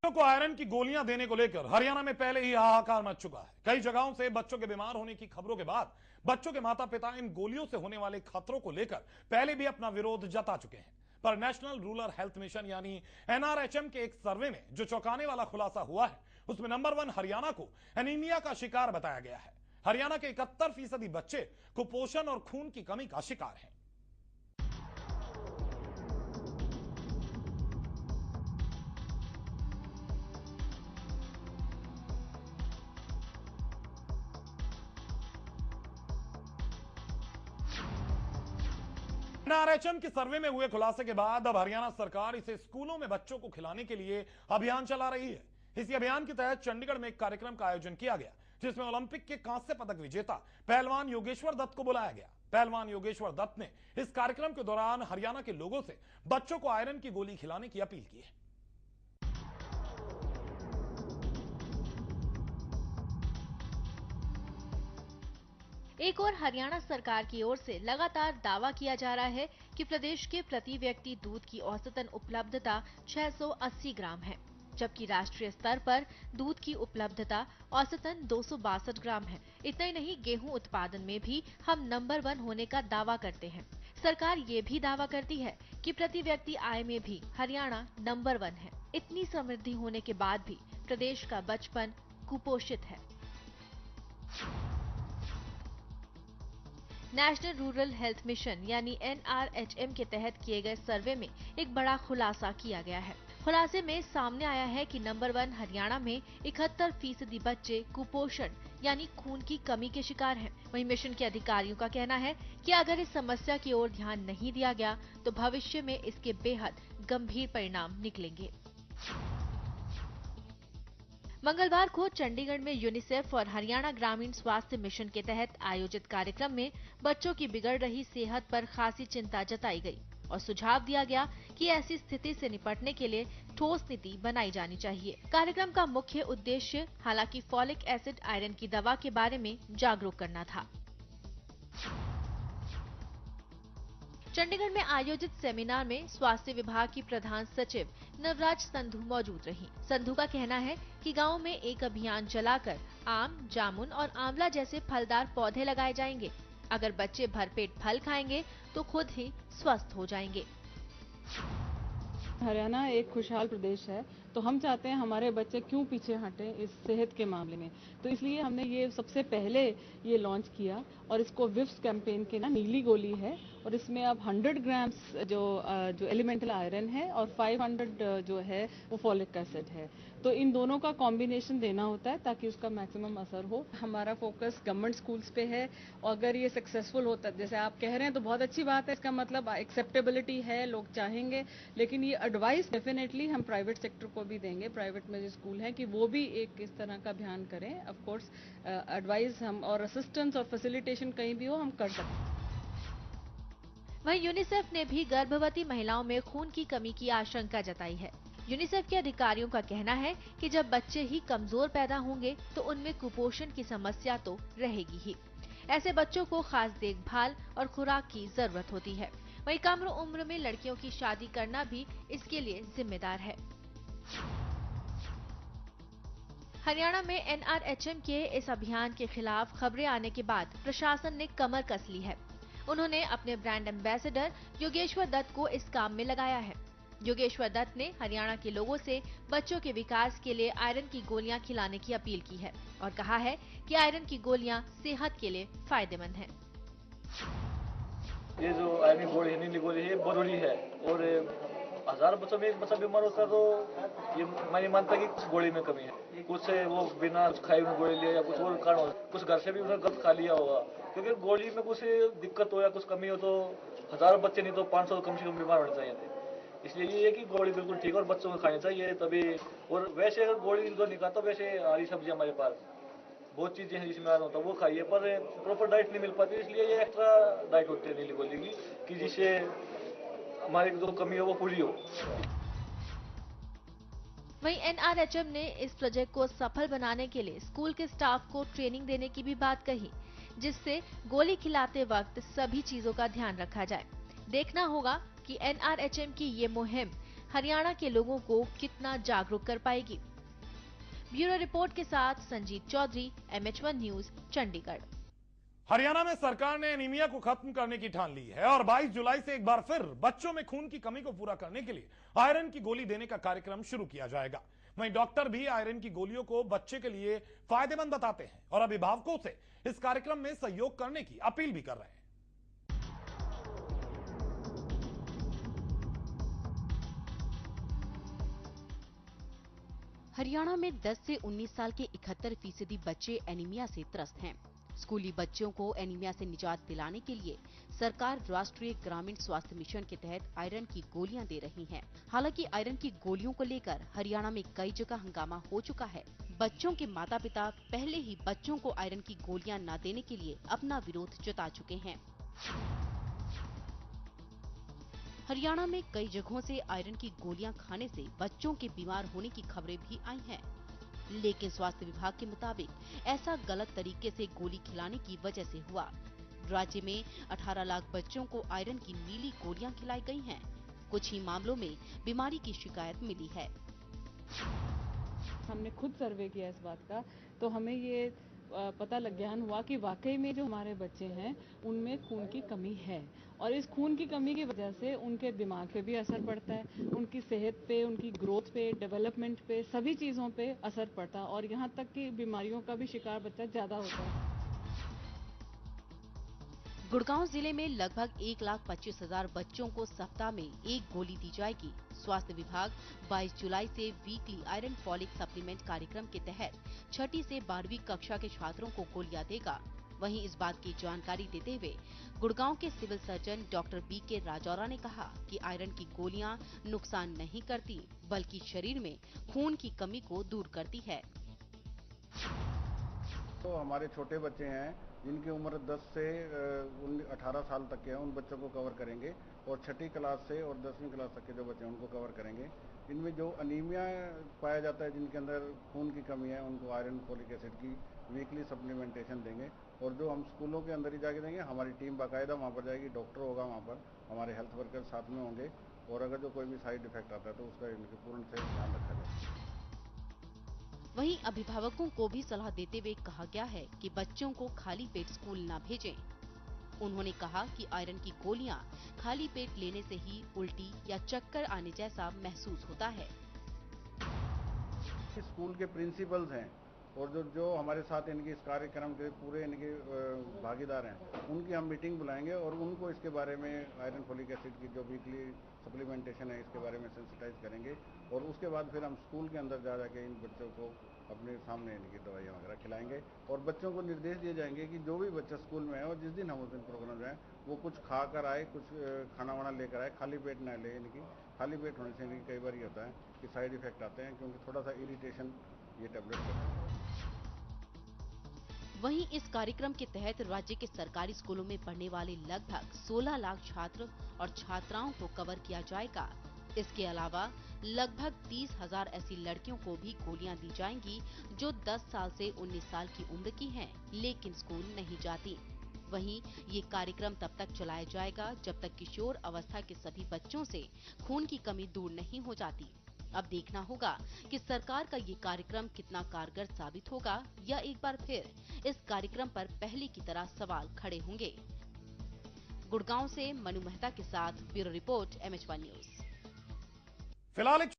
बच्चों को आयरन की गोलियां देने को लेकर हरियाणा में पहले ही हाहाकार मच चुका है। कई जगहों से बच्चों के बीमार होने की खबरों के बाद बच्चों के माता पिता इन गोलियों से होने वाले खतरों को लेकर पहले भी अपना विरोध जता चुके हैं। पर नेशनल रूरल हेल्थ मिशन यानी एनआरएचएम के एक सर्वे में जो चौंकाने वाला खुलासा हुआ है, उसमें नंबर 1 हरियाणा को एनीमिया का शिकार बताया गया है। हरियाणा के 71% बच्चे कुपोषण और खून की कमी का शिकार हैं। एनआरएचएम के सर्वे में हुए खुलासे के बाद अब हरियाणा सरकार इसे स्कूलों में बच्चों को खिलाने के लिए अभियान चला रही है। इसी अभियान के तहत चंडीगढ़ में एक कार्यक्रम का आयोजन किया गया, जिसमें ओलंपिक के कांस्य पदक विजेता पहलवान योगेश्वर दत्त को बुलाया गया। पहलवान योगेश्वर दत्त ने इस कार्यक्रम के दौरान हरियाणा के लोगों से बच्चों को आयरन की गोली खिलाने की अपील की है। एक और हरियाणा सरकार की ओर से लगातार दावा किया जा रहा है कि प्रदेश के प्रति व्यक्ति दूध की औसतन उपलब्धता 680 ग्राम है, जबकि राष्ट्रीय स्तर पर दूध की उपलब्धता औसतन 262 ग्राम है। इतना ही नहीं, गेहूं उत्पादन में भी हम नंबर 1 होने का दावा करते हैं। सरकार ये भी दावा करती है कि प्रति व्यक्ति आय में भी हरियाणा नंबर 1 है। इतनी समृद्धि होने के बाद भी प्रदेश का बचपन कुपोषित है। नेशनल रूरल हेल्थ मिशन यानी एनआरएचएम के तहत किए गए सर्वे में एक बड़ा खुलासा किया गया है। खुलासे में सामने आया है कि नंबर 1 हरियाणा में 71% बच्चे कुपोषण यानी खून की कमी के शिकार हैं। वहीं मिशन के अधिकारियों का कहना है कि अगर इस समस्या की ओर ध्यान नहीं दिया गया तो भविष्य में इसके बेहद गंभीर परिणाम निकलेंगे। मंगलवार को चंडीगढ़ में यूनिसेफ और हरियाणा ग्रामीण स्वास्थ्य मिशन के तहत आयोजित कार्यक्रम में बच्चों की बिगड़ रही सेहत पर खासी चिंता जताई गई और सुझाव दिया गया कि ऐसी स्थिति से निपटने के लिए ठोस नीति बनाई जानी चाहिए। कार्यक्रम का मुख्य उद्देश्य हालांकि फॉलिक एसिड आयरन की दवा के बारे में जागरूक करना था। चंडीगढ़ में आयोजित सेमिनार में स्वास्थ्य विभाग की प्रधान सचिव नवराज संधू मौजूद रहीं। संधू का कहना है कि गांव में एक अभियान चलाकर आम, जामुन और आंवला जैसे फलदार पौधे लगाए जाएंगे। अगर बच्चे भरपेट फल खाएंगे तो खुद ही स्वस्थ हो जाएंगे। हरियाणा एक खुशहाल प्रदेश है, तो हम चाहते हैं हमारे बच्चे क्यों पीछे हटें इस सेहत के मामले में। तो इसलिए हमने ये सबसे पहले ये लॉन्च किया और इसको विफ्स कैंपेन के ना नीली गोली है और इसमें अब 100 ग्राम्स जो एलिमेंटल आयरन है और 500 जो है वो फॉलिक एसिड है। तो इन दोनों का कॉम्बिनेशन देना होता है ताकि उसका मैक्सिमम असर हो। हमारा फोकस गवर्नमेंट स्कूल्स पे है और अगर ये सक्सेसफुल होता है जैसे आप कह रहे हैं तो बहुत अच्छी बात है। इसका मतलब एक्सेप्टेबिलिटी है, लोग चाहेंगे, लेकिन ये एडवाइस डेफिनेटली हम प्राइवेट सेक्टर को भी देंगे, प्राइवेट में जो स्कूल है कि वो भी एक इस तरह का अभियान करें। ऑफ कोर्स एडवाइस हम और असिस्टेंस और फैसिलिटेशन कहीं भी हो हम कर सकते हैं। वहीं यूनिसेफ ने भी गर्भवती महिलाओं में खून की कमी की आशंका जताई है। यूनिसेफ के अधिकारियों का कहना है कि जब बच्चे ही कमजोर पैदा होंगे तो उनमें कुपोषण की समस्या तो रहेगी ही। ऐसे बच्चों को खास देखभाल और खुराक की जरूरत होती है। वहीं कम उम्र में लड़कियों की शादी करना भी इसके लिए जिम्मेदार है। हरियाणा में एनआरएचएम के इस अभियान के खिलाफ खबरें आने के बाद प्रशासन ने कमर कस ली है। उन्होंने अपने ब्रांड एम्बेसडर योगेश्वर दत्त को इस काम में लगाया है। योगेश्वर दत्त ने हरियाणा के लोगों से बच्चों के विकास के लिए आयरन की गोलियां खिलाने की अपील की है और कहा है कि आयरन की गोलियां सेहत के लिए फायदेमंद हैं। ये जो आयरन की गोली है, नीली गोली है, बहुत बड़ी है और 1000 बच्चों में एक बच्चा बीमार होता है तो ये मैं नहीं मानता कि कुछ गोली में कमी है। कुछ वो बिना खाए हुए गोली लिया या कुछ और कारण हो, कुछ घर से भी उसने गलत खा लिया होगा, क्योंकि गोली में कुछ दिक्कत हो या कुछ कमी हो तो 1000 बच्चे नहीं तो 500 कम से कम बीमार होने चाहिए थे। इसलिए ये है कि गोली बिल्कुल ठीक है और बच्चों को खानी चाहिए तभी। और वैसे अगर गोली जो नहीं खाता वैसे हरी सब्जी हमारे पास बहुत चीजें हैं जिसमें आयरन होता है वो खाइए, पर प्रॉपर डाइट नहीं मिल पाती, इसलिए ये एक्स्ट्रा डाइट होती है नीली गोली की कि जिससे हमारी जो कमी हो वो पूरी हो। वहीं एनआरएचएम ने इस प्रोजेक्ट को सफल बनाने के लिए स्कूल के स्टाफ को ट्रेनिंग देने की भी बात कही, जिससे गोली खिलाते वक्त सभी चीजों का ध्यान रखा जाए। देखना होगा कि एनआरएचएम की ये मुहिम हरियाणा के लोगों को कितना जागरूक कर पाएगी। ब्यूरो रिपोर्ट के साथ संजीत चौधरी, MH1 न्यूज, चंडीगढ़। हरियाणा में सरकार ने एनीमिया को खत्म करने की ठान ली है और 22 जुलाई से एक बार फिर बच्चों में खून की कमी को पूरा करने के लिए आयरन की गोली देने का कार्यक्रम शुरू किया जाएगा। वहीं डॉक्टर भी आयरन की गोलियों को बच्चे के लिए फायदेमंद बताते हैं और अभिभावकों से इस कार्यक्रम में सहयोग करने की अपील भी कर रहे हैं। हरियाणा में 10 से 19 साल के 71% बच्चे एनीमिया से त्रस्त हैं। स्कूली बच्चों को एनीमिया से निजात दिलाने के लिए सरकार राष्ट्रीय ग्रामीण स्वास्थ्य मिशन के तहत आयरन की गोलियां दे रही है। हालांकि आयरन की गोलियों को लेकर हरियाणा में कई जगह हंगामा हो चुका है। बच्चों के माता पिता पहले ही बच्चों को आयरन की गोलियां न देने के लिए अपना विरोध जता चुके हैं। हरियाणा में कई जगहों से आयरन की गोलियां खाने से बच्चों के बीमार होने की खबरें भी आई हैं। लेकिन स्वास्थ्य विभाग के मुताबिक ऐसा गलत तरीके से गोली खिलाने की वजह से हुआ। राज्य में 18 लाख बच्चों को आयरन की नीली गोलियां खिलाई गई हैं। कुछ ही मामलों में बीमारी की शिकायत मिली है। हमने खुद सर्वे किया इस बात का, तो हमें ये पता लग ज्ञान हुआ कि वाकई में जो हमारे बच्चे हैं उनमें खून की कमी है और इस खून की कमी की वजह से उनके दिमाग पे भी असर पड़ता है, उनकी सेहत पे, उनकी ग्रोथ पे, डेवलपमेंट पे, सभी चीज़ों पे असर पड़ता है और यहाँ तक कि बीमारियों का भी शिकार बच्चा ज़्यादा होता है। गुड़गांव जिले में लगभग 1,25,000 बच्चों को सप्ताह में एक गोली दी जाएगी। स्वास्थ्य विभाग 22 जुलाई से वीकली आयरन फॉलिक सप्लीमेंट कार्यक्रम के तहत 6ठी से 12वीं कक्षा के छात्रों को गोलियां देगा। वहीं इस बात की जानकारी देते हुए गुड़गांव के civil surgeon doctor BK Rajaura ने कहा कि आयरन की गोलियां नुकसान नहीं करती, बल्कि शरीर में खून की कमी को दूर करती है। तो हमारे छोटे बच्चे हैं जिनकी उम्र 10 से 18 साल तक के हैं, उन बच्चों को कवर करेंगे और 6ठी क्लास से और 10वीं क्लास तक के जो बच्चे हैं उनको कवर करेंगे। इनमें जो अनीमिया पाया जाता है, जिनके अंदर खून की कमी है, उनको आयरन फॉलिक एसिड की वीकली सप्लीमेंटेशन देंगे और जो हम स्कूलों के अंदर ही जाके देंगे। हमारी टीम बाकायदा वहाँ पर जाएगी, डॉक्टर होगा वहाँ पर, हमारे हेल्थ वर्कर साथ में होंगे और अगर जो कोई भी साइड इफेक्ट आता है तो उसका इनके पूर्ण से ध्यान रखा जाए। वहीं अभिभावकों को भी सलाह देते हुए कहा गया है कि बच्चों को खाली पेट स्कूल न भेजें। उन्होंने कहा कि आयरन की गोलियां खाली पेट लेने से ही उल्टी या चक्कर आने जैसा महसूस होता है। स्कूल के प्रिंसिपल्स हैं और जो हमारे साथ इनके इस कार्यक्रम के पूरे इनके भागीदार हैं, उनकी हम मीटिंग बुलाएंगे और उनको इसके बारे में आयरन फॉलिक एसिड की जो वीकली सप्लीमेंटेशन है इसके बारे में सेंसिटाइज करेंगे और उसके बाद फिर हम स्कूल के अंदर जा जाके इन बच्चों को अपने सामने इनकी दवाइयाँ वगैरह खिलाएंगे और बच्चों को निर्देश दिए जाएंगे कि जो भी बच्चा स्कूल में है और जिस दिन हम उस दिन प्रोग्राम जाए वो कुछ खा कर आए, कुछ खाना वाना लेकर आए, खाली पेट ना ले। इनकी खाली पेट होने से इनकी कई बार ये होता है कि साइड इफेक्ट आते हैं, क्योंकि थोड़ा सा इरिटेशन ये टैबलेट करते हैं। वहीं इस कार्यक्रम के तहत राज्य के सरकारी स्कूलों में पढ़ने वाले लगभग 16 लाख छात्र और छात्राओं को कवर किया जाएगा। इसके अलावा लगभग 30,000 ऐसी लड़कियों को भी गोलियां दी जाएंगी जो 10 साल से 19 साल की उम्र की हैं, लेकिन स्कूल नहीं जाती। वहीं ये कार्यक्रम तब तक चलाया जाएगा जब तक किशोर अवस्था के सभी बच्चों से खून की कमी दूर नहीं हो जाती। अब देखना होगा कि सरकार का ये कार्यक्रम कितना कारगर साबित होगा या एक बार फिर इस कार्यक्रम पर पहले की तरह सवाल खड़े होंगे। गुड़गांव से मनु मेहता के साथ ब्यूरो रिपोर्ट, MH1 न्यूज। फिलहाल